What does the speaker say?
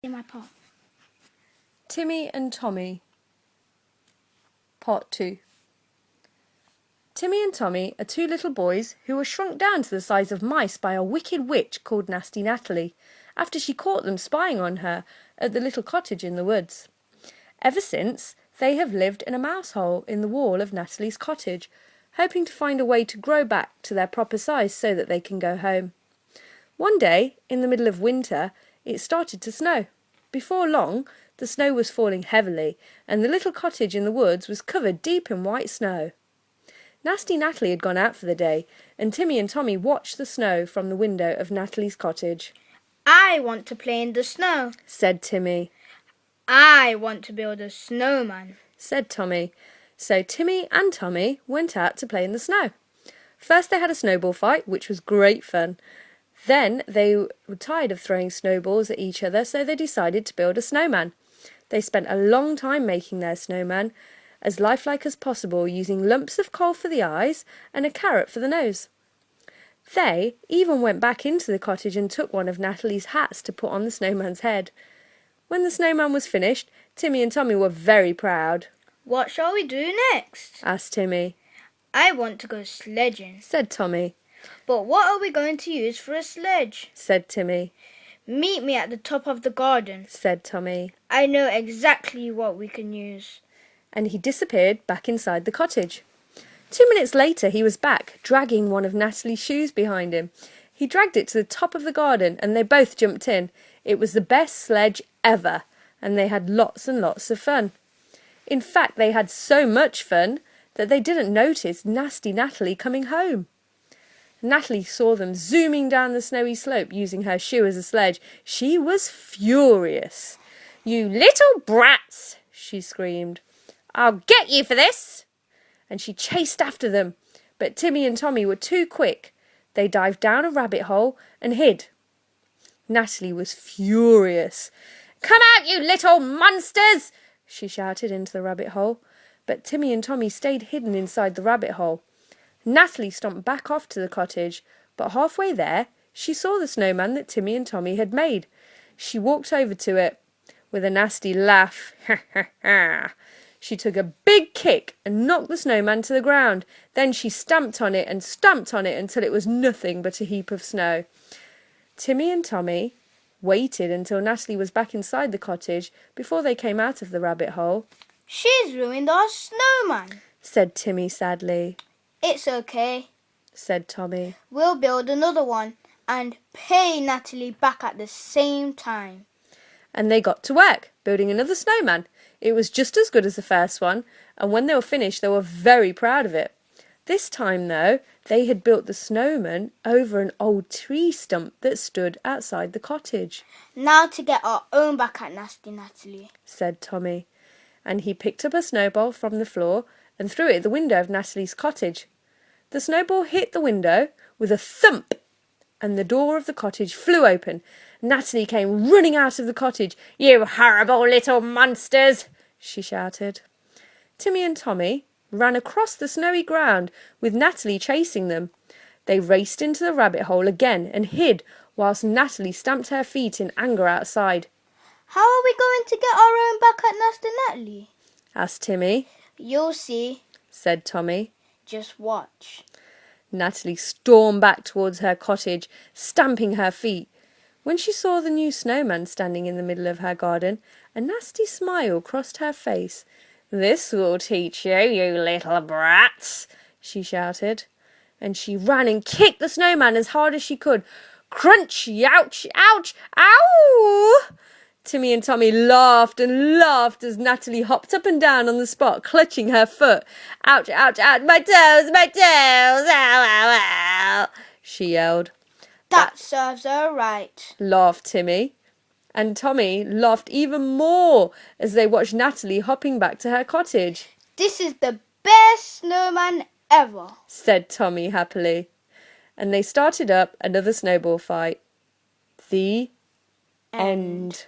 in my pot. Timmy and Tommy. Part 2. Timmy and Tommy are two little boys who were shrunk down to the size of mice by a wicked witch called Nasty Natalie, after she caught them spying on her at the little cottage in the woods. Ever since, they have lived in a mouse hole in the wall of Natalie's cottage, hoping to find a way to grow back to their proper size so that they can go home. One day, in the middle of winter, it started to snow. Before long, the snow was falling heavily, and the little cottage in the woods was covered deep in white snow. Nasty Natalie had gone out for the day, and Timmy and Tommy watched the snow from the window of Natalie's cottage. I want to play in the snow, said Timmy. I want to build a snowman, said Tommy. So Timmy and Tommy went out to play in the snow. First they had a snowball fight, which was great fun. Then they were tired of throwing snowballs at each other, so they decided to build a snowman. They spent a long time making their snowman, as lifelike as possible, using lumps of coal for the eyes and a carrot for the nose. They even went back into the cottage and took one of Natalie's hats to put on the snowman's head. When the snowman was finished, Timmy and Tommy were very proud. What shall we do next? asked Timmy. I want to go sledging, said Tommy. But what are we going to use for a sledge? said Timmy. Meet me at the top of the garden, said Tommy. I know exactly what we can use. And he disappeared back inside the cottage. 2 minutes later he was back, dragging one of Natalie's shoes behind him. He dragged it to the top of the garden and they both jumped in. It was the best sledge ever, and they had lots and lots of fun. In fact, they had so much fun that they didn't notice Nasty Natalie coming home. Natalie saw them zooming down the snowy slope using her shoe as a sledge. She was furious. "You little brats!" she screamed. "I'll get you for this!" And she chased after them, but Timmy and Tommy were too quick. They dived down a rabbit hole and hid. Natalie was furious. "Come out, you little monsters!" she shouted into the rabbit hole, but Timmy and Tommy stayed hidden inside the rabbit hole. Natalie stomped back off to the cottage, but halfway there she saw the snowman that Timmy and Tommy had made. She walked over to it with a nasty laugh. "Ha ha ha!" She took a big kick and knocked the snowman to the ground. Then she stamped on it until it was nothing but a heap of snow. Timmy and Tommy waited until Natalie was back inside the cottage before they came out of the rabbit hole. She's ruined our snowman, said Timmy sadly. It's okay, said Tommy. We'll build another one and pay Natalie back at the same time. And they got to work, building another snowman. It was just as good as the first one, and when they were finished they were very proud of it. This time, though, they had built the snowman over an old tree stump that stood outside the cottage. Now to get our own back at Nasty Natalie, said Tommy. And he picked up a snowball from the floor and threw it at the window of Natalie's cottage. The snowball hit the window with a thump, and the door of the cottage flew open. Natalie came running out of the cottage. "You horrible little monsters!" she shouted. Timmy and Tommy ran across the snowy ground with Natalie chasing them. They raced into the rabbit hole again and hid whilst Natalie stamped her feet in anger outside. How are we going to get our own back at Nasty Natalie? asked Timmy. You'll see, said Tommy. Just watch. Natalie stormed back towards her cottage, stamping her feet. When she saw the new snowman standing in the middle of her garden, a nasty smile crossed her face. "This will teach you, you little brats," she shouted. And she ran and kicked the snowman as hard as she could. Crunch! Ouch! Ouch! Ow! Timmy and Tommy laughed and laughed as Natalie hopped up and down on the spot, clutching her foot. "Ouch! Ouch! Ouch! My toes! My toes! Ow! Ow! Ow!" she yelled. That serves her right, laughed Timmy. And Tommy laughed even more as they watched Natalie hopping back to her cottage. "This is the best snowman ever," said Tommy happily. And they started up another snowball fight. The end.